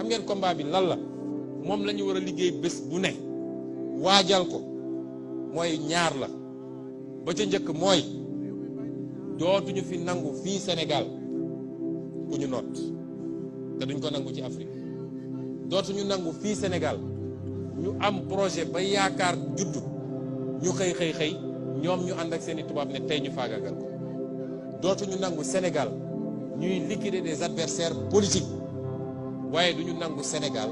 ngeen combat bi lan la moom la ñu war a liggéey bés bu ne waajal ko mooy ñaar la ba ca njëkk mooy dootuñu fi nangu fii Sénégal ku ñu noot te duñ ko nangu ci Afrique dootuñu nangu fii Sénégal ñu am projet ba yaakaar juddu ñu xëy ñoom ñu ànd ak seeni tubaab ne tey ñu faagaagal ko dootuñu nangu Sénégal ñuy liquider des adversaires politiques waaye duñu nangu Sénégal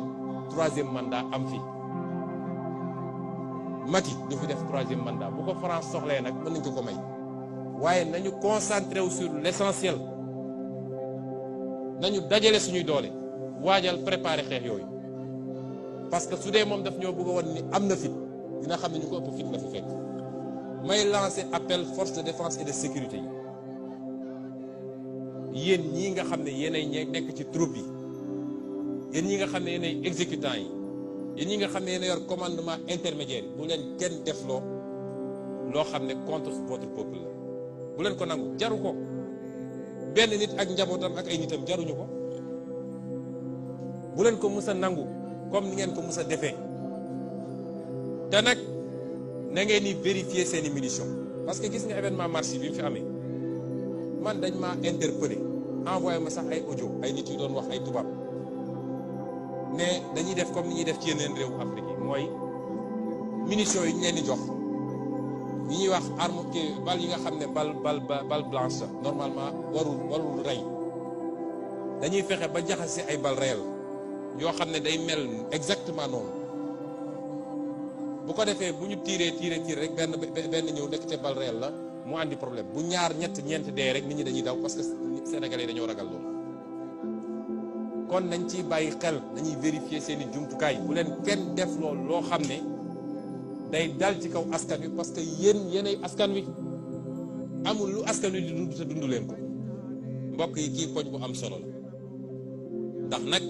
troisième mandat am fi Macky du fi def troisième mandat bu ko France soxlee nag mën nañ ko may waaye nañu concentré wu sur l'essentiel nañu dajale suñuy doole waajal préparer xeex yooyu parce que su dee moom daf ñoo bëgg a wan ni am na fit dina xam ne ñu ko ëpp fit la fi fekk may lancer appel force de défense et de sécurité yi yéen ñii nga xam ne yéenay nekk ci troupe yi yéen ñi nga xam ne yéenay exécutants yi yéen ñi nga xam ne yéen yor commandement intermédiaire bu leen kenn def loo xam ne contre votre peuple la bu leen ko nangu jaru ko benn nit ak njabootam ak ay nitam jaruñu ko bu leen ko mus a nangu comme ni ngeen ko mus a defee te nag na ngeen di vérifier seeni munitions parce que gis nga événement mars bi mu fi amee man dañ maa interpellé envoyé ma sax ay audio ay nit yu doon wax ay tubaab ne dañuy def comme ni ñuy def ci yeneen réew Afrique yi mooy munitions yi ñu leen di jox yi ñuy wax arme bal yi nga xam ne bal blanche la normalement warul rey dañuy fexe ba jaxase ay bal réel yoo xam ne day mel exactement noonu bu ko defee bu ñu tiiree rek benn ñëw nekk te bal réel la mu andi problème bu ñaar ñeent dee rek nit ñi dañuy daw parce que sénégalais dañoo ragal loolu kon nañ ciy bàyyi xel dañuy vérifier seeni jumtukaay bu leen kenn def loolu loo xam ne day dal ci kaw askan wi parce que yéenay askan wi amul lu askan wi di dund te dund leen ko mbokk yi kii poñ bu am solo la ndax nag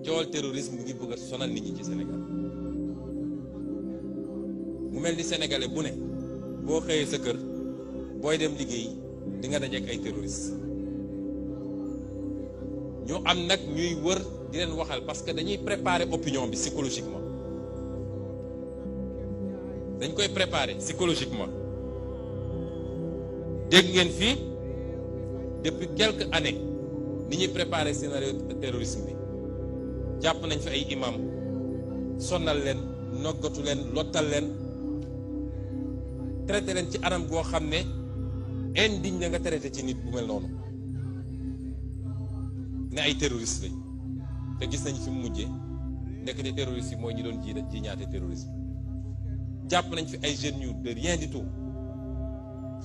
coowal terrorisme ngi bëgg a sonal nit ñi ci Sénégal mu mel ni sénégalais bu ne boo xëyee sa kër booy dem liggéey di nga dajeek ay terroristes ñu am nag ñuy wër di leen waxal parce que dañuy préparer opinion bi psychologiquement dañ koy préparer psychologiquement dégg ngeen fii depuis quelques années ni ñuy préparer scénario terrorisme bi jàpp nañ fi ay imam sonnal leen noggatu leen lottal leen traité leen ci anam goo xam ne indigne la nga traité ci nit bu mel noonu ne ay terroristes lañ te gis nañ fi mu mujjee nekk ne terroristes yi mooy ñi doon ji ñaate terrorisme jàpp nañ fi ay jeunes yu de rien du tout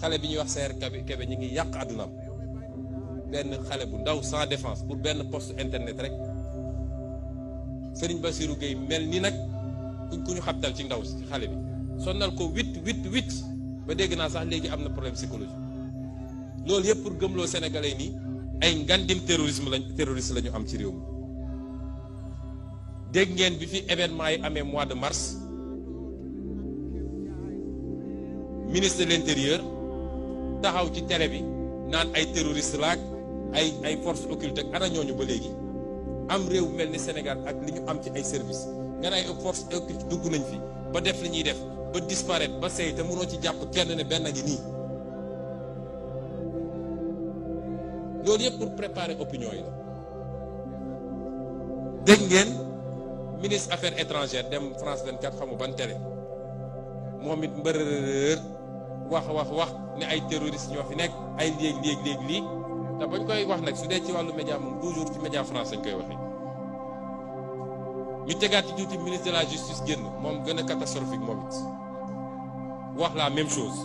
xale bi ñuy wax Saër Kébé ñu ngi yàq àddunaam benn xale bu ndaw sans défense pour benn poste internet rek Serigne Bassirou Gueye mel ni nag ku ñu xabtal ci ndaw si xale bi sonnal ko 8 ba dégg naa sax léegi am na problème psychologique loolu yëpp pour gëmloo sénégalais nii ay ngandim terroriste la ñu am ci réew mi dégg ngeen bi fi événement yi amee mois de mars ministre de l'intérieur taxaw ci télé bi naan ay terroriste laak ay force occulte ak ana ñooñu ba léegi am réew mel ni Sénégal ak li ñu am ci ay service nga ne ay force occulte dugg nañ fi ba def li ñuy def ba disparaître ba sey te mënoo ci jàpp kenn ne benn ngi nii loolu yëpp pour préparer opinion yi la dégg ngeen ministre affaires étrangères dem France 24 xamu ban télé moom it mbërërër wax ne ay terroristes ñoo fi nekk ay léegi lii te bañ koy wax nag su dee ci wàllu média moom toujours ci média France lañ koy waxee ñu tegaat ci tuuti ministre de la justice génn moom gën a catastrophique moom it wax la même chose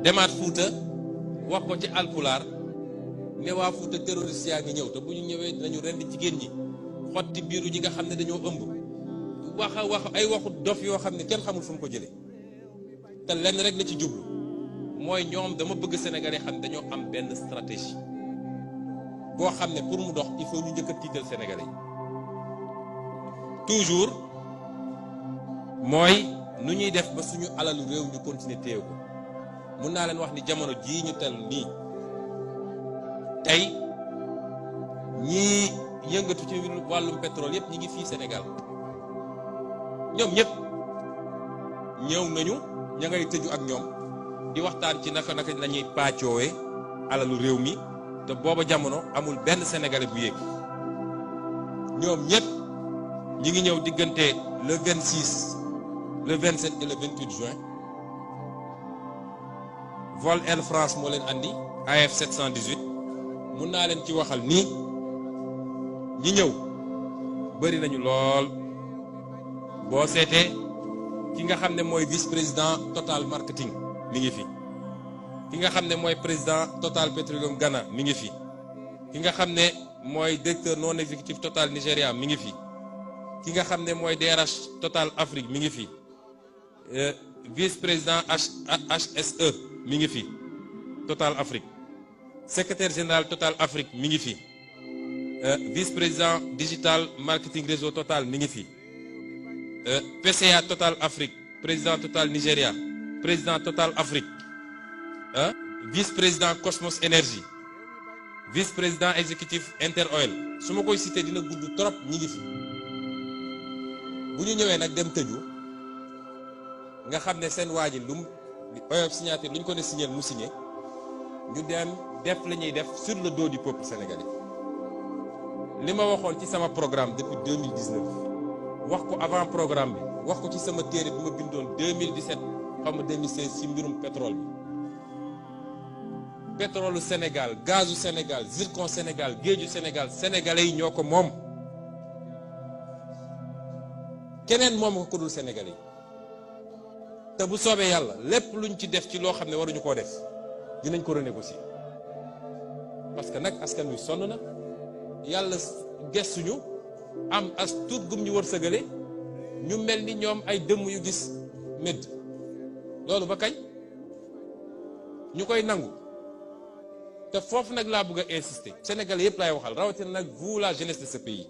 demaat Fuuta wax ko ci alpulaar ne waa Fuuta terroriste yaa ngi ñëw te bu ñu ñëwee dinañu rendi jigéen ñi xotti biiru ñi nga xam ne dañoo ëmb wax ay waxu dof yoo xam ne kenn xamul fu mu ko jëlee te lenn rek la ci jublu mooy ñoom dama bëgg sénégalais xam ne dañoo am benn stratégie boo xam ne pour mu dox il faut ñu njëkk a tiital sénégalais yi toujours mooy nu ñuy def ba suñu alalu réew ñu continuer téye ko mun naa leen wax ni jamono jii ñu tel nii tey ñii yëngatu ci wàllum pétrole yëpp ñi ngi fii Sénégal ñoom ñëpp ñëw nañu ña ngay tëju ak ñoom di waxtaan ci naka lañuy pàccoowee alalu réew mi te booba jamono amul benn sénégalais bu yéeg ñoom ñëpp ñi ngi ñëw diggante le 26 le 27 et le 28 juin vol Air France moo leen andi AF 718 mun naa leen ci waxal nii ñi ñëw bëri nañu lool boo seetee ki nga xam ne mooy vice président Total marketing mi ngi fi ki nga xam ne mooy président Total Petroleum Ghana mi ngi fi ki nga xam ne mooy directeur non exécutif Total Nigéria mi ngi fi ki nga xam ne mooy DRH Total Afrique mi ngi fi vice président HSE mi ngi fi Total Afrique secrétaire général Total Afrique mi ngi fi vice président digital marketing réseau Total mi ngi fi PCA Total Afrique président Total Nigéria président Total Afrique vice président Cosmos Energy vice président exécutif Inter Oil su ma koy cité dina gudd trop ñi ngi fi bu ñu ñëwee nag dem tëju nga xam ne seen waa ji lu oyof signature lu ñu ko ne signé mu signé ñu dem def la ñuy def sur le dos du peuple sénégalais li ma waxoon ci sama programme depuis 2019 wax ko avant programme bi wax ko ci sama téere bi ma bindoon 2017 xam nga 2016 ci mbirum pétrole bi pétrole Sénégal gazu Sénégal zircon Sénégal géeju Sénégal sénégalais yi ñoo ko moom keneen moom ko dul sénégalais yi te bu soobee yàlla lépp luñ ci def ci loo xam ne waruñu koo def dinañ ko renégocier parce que nag askan wi sonn na yàlla gestuñu am as tuut gum ñu wërsëgale ñu mel ni ñoom ay dëmm yu gis médd loolu ba kañ ñu koy nangu te foofu nag laa bëgg a insister Sénégalais yëpp laay waxal rawatina nag vous la jeunesse de ce pays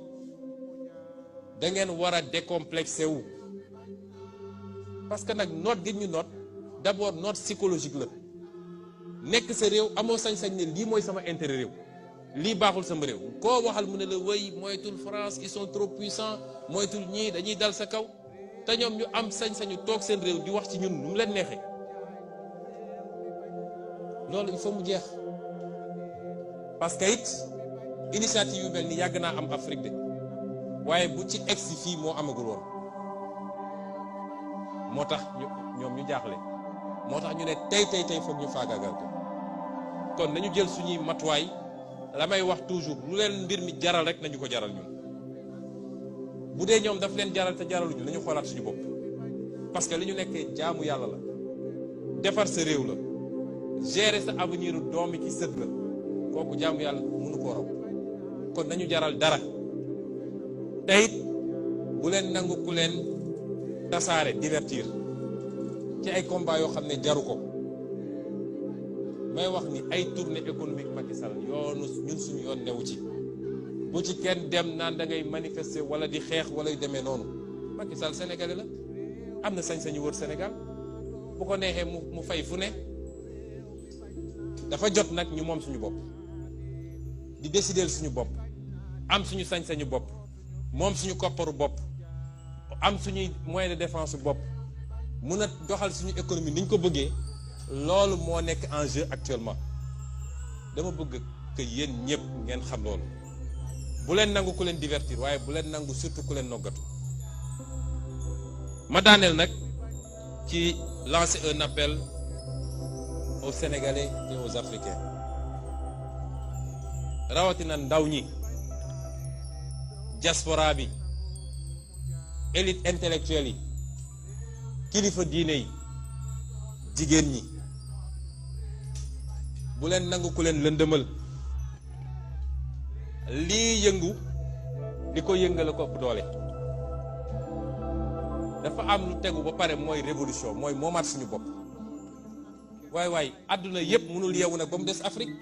da ngeen war a décomplexé wu parce que nag noot gi ñu noot d'abord noot psychologique la nekk sa réew amoo sañ-sañ ne lii mooy sama intérêt réew lii baaxul sama réew koo waxal mu ne la wéy moytul France ils sont trop puissants moytul ñii dañuy dal sa kaw te ñoom ñu am sañ-sañu toog seen réew di wax ci ñun nu mu leen neexee loolu il faut mu jeex parce que it initiative yu mel ni yàgg naa am Afrique de waaye bu ci egsi fii moo amagul woon moo tax ñoom ñu jaaxle moo tax ñu ne tey foog ñu faagaagal ko kon nañu jël suñuy matuwaay la may wax toujours lu leen mbir mi jaral rek nañu ko jaral ñun bu dee ñoom daf leen jaral te jaraluñu nañu xoolaat suñu bopp parce que li ñu nekkee jaamu yàlla la defar sa réew la gérer sa avenir doom yi ci sët la kooku jaamu yàlla mënu koo raw kon nañu jaral dara te it bu leen nangu ku leen tasaare divertir ci ay combat yoo xam ne jaru ko may wax ni ay tournée économique Macky Sall yoonu ñun suñu yoon newu ci bu ci kenn dem naan da ngay manifester wala di xeex wala yu demee noonu Macky Sall sénégalais la am na sañ-sañu wër Sénégal bu ko neexee mu fay fu ne dafa jot nag ñu moom suñu bopp di décider suñu bopp am suñu sañ-sañu bopp moom suñu kopparu bopp am suñuy moyen de défense bopp mun a doxal suñu économie ni ñu ko bëggee loolu moo nekk en jeu actuellement dama bëgg que yéen ñëpp ngeen xam loolu bu leen nangu ku leen divertir waaye bu leen nangu surtout ku leen noggatu ma daaneel nag ci lancer un appel aux Sénégalais et aux Africains rawatina ndaw ñi diaspora bi élite intellectuelle yi kilifa diine yi jigéen ñi bu leen nangu ku leen lëndëmal lii yëngu di ko yëngale ko ëpp doole dafa am lu tegu ba pare mooy révolution mooy moomaat suñu bopp waay àdduna yépp mënul yeewu nag ba mu des Afrique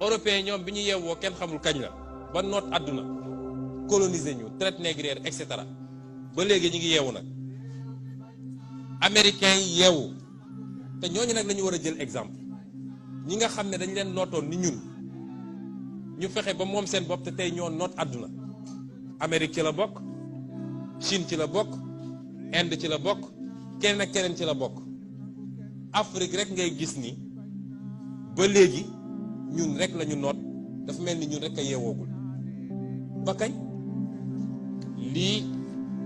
européen ñoom bi ñu yeewoo kenn xamul kañ la ba noot àdduna coloniser ñu traite négrière et cetera ba léegi ñu ngi yeewu nag américains yi yeewu te ñooñu nag lañu war a jël exemple ñi nga xam ne dañ leen nootoon ni ñun ñu fexe ba moom seen bopp te tey ñoo noot àdduna. Amérique ci la bokk, Chine ci la bokk, Inde ci la bokk, keneen ak keneen ci la bokk. Afrique rek ngay gis ni ba léegi ñun rek la ñu noot, dafa mel ni ñun rek a yeewoogul. ba kañ lii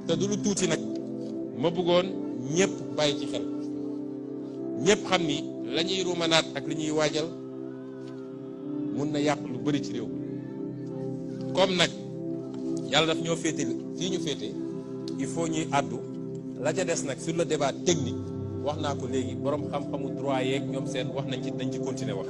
te du lu tuuti nag ma bëggoon ñëpp bàyyi ci xel ñëpp xam ni la ñuy ruumanaat ak li ñuy waajal mun na yàq lu bari ci réew mi comme nag yàlla daf ñoo féete fii ñu féete il faut ñuy àddu la ca des nag sur le débat technique wax naa ko léegi borom xam-xamu droit yeeg ñoom seen wax nañ ci dañ ci continuer wax